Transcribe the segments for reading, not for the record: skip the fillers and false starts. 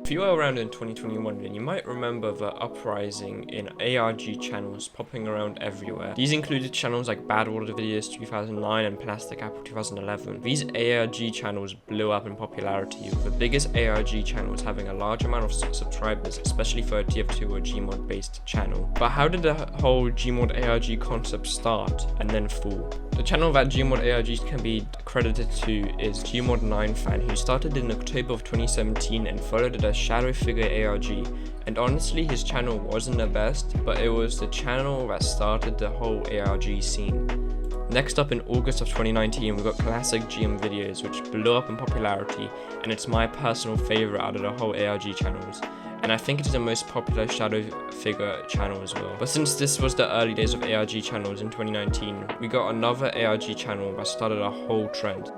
If you were around in 2021, then you might remember the uprising in ARG channels popping around everywhere. These included channels like Bad Water Videos 2009 and Plastic Apple 2011. These ARG channels blew up in popularity, with the biggest ARG channels having a large amount of subscribers, especially for a TF2 or Gmod based channel. But how did the whole Gmod ARG concept start and then fall? The channel that Gmod ARG can be credited to is Gmod9fan, who started in October of 2017 and followed it as Shadow Figure ARG. And honestly, his channel wasn't the best, but it was the channel that started the whole ARG scene. Next up, in August of 2019, we got Classic GM Videos, which blew up in popularity, and it's my personal favorite out of the whole ARG channels. And I think it is the most popular shadow figure channel as well. But since this was the early days of ARG channels in 2019, we got another ARG channel that started a whole trend.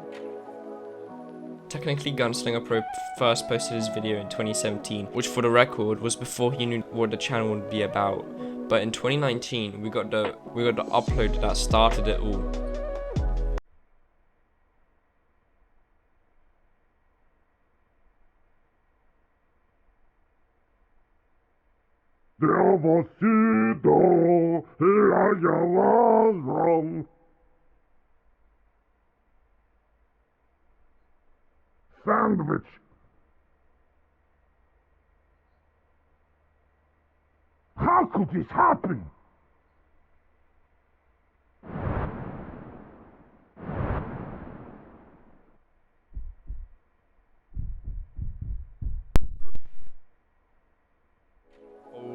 Technically, Gunslinger Pro first posted his video in 2017, which for the record was before he knew what the channel would be about. But in 2019, we got the upload that started it all. There was Sido, Elijah was wrong. Sandwich. How could this happen?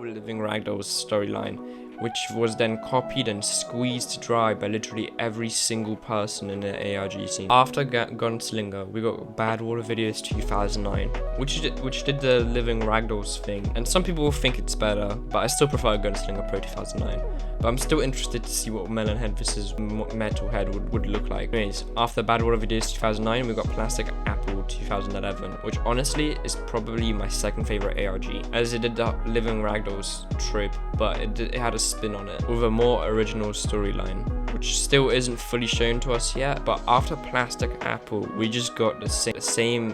Living Ragdoll's storyline, which was then copied and squeezed dry by literally every single person in the ARG scene. After Gunslinger, we got Bad Water Videos 2009, which did the Living Ragdolls thing, and some people will think it's better, but I still prefer Gunslinger Pro 2009. But I'm still interested to see what Melonhead vs Metalhead would look like. Anyways, after Bad Water Videos 2009, we got Plastic Apple 2011, which honestly is probably my second favorite ARG, as it did the Living Ragdolls trope, but it had a spin on it with a more original storyline, which still isn't fully shown to us yet. But after Plastic Apple, we just got the same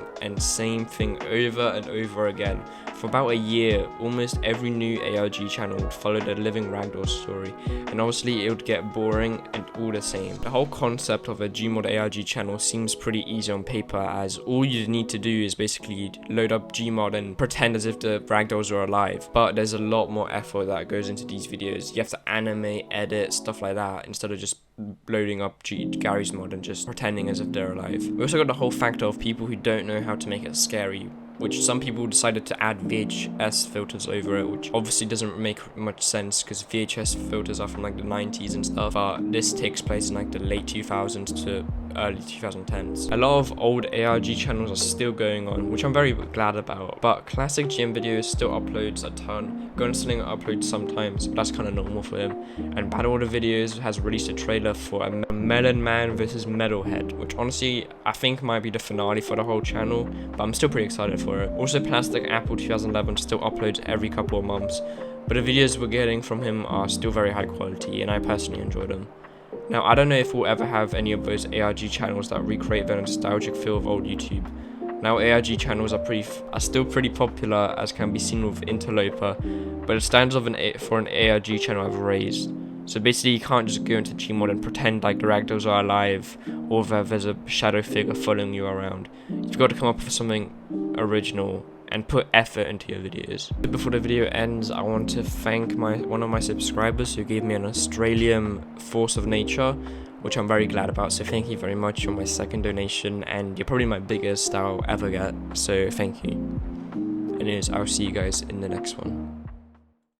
thing over and over again. For about a year, almost every new ARG channel would follow the Living Ragdoll story, and obviously it would get boring and all the same. The whole concept of a Gmod ARG channel seems pretty easy on paper, as all you need to do is basically load up Gmod and pretend as if the Ragdolls are alive. But there's a lot more effort that goes into these videos. You have to animate, edit, stuff like that, instead of just loading up Gary's mod and just pretending as if they're alive. We also got the whole factor of people who don't know how to make it scary, which some people decided to add VHS filters over it, which obviously doesn't make much sense because VHS filters are from like the 90s and stuff, but this takes place in like the late 2000s to early 2010s. A lot of old ARG channels are still going on, which I'm very glad about, but Classic GM Videos still uploads a ton. Gunslinger uploads sometimes, but that's kind of normal for him. And Bad Water Videos has released a trailer for a Melon Man vs Metalhead, which honestly I think might be the finale for the whole channel, but I'm still pretty excited for it. Also, Plastic Apple 2011 still uploads every couple of months, but the videos we're getting from him are still very high quality, and I personally enjoy them. Now, I don't know if we'll ever have any of those ARG channels that recreate the nostalgic feel of old YouTube. Now, ARG channels are still pretty popular, as can be seen with Interloper, but the standards for an ARG channel have raised. So basically, you can't just go into Gmod and pretend like the Ragdolls are alive, or that there's a shadow figure following you around. You've got to come up with something original and put effort into your videos. Before the video ends, I want to thank one of my subscribers who gave me an Australian Force of Nature, which I'm very glad about, so thank you very much for my second donation, and you're probably my biggest I'll ever get, so thank you. Anyways, I'll see you guys in the next one.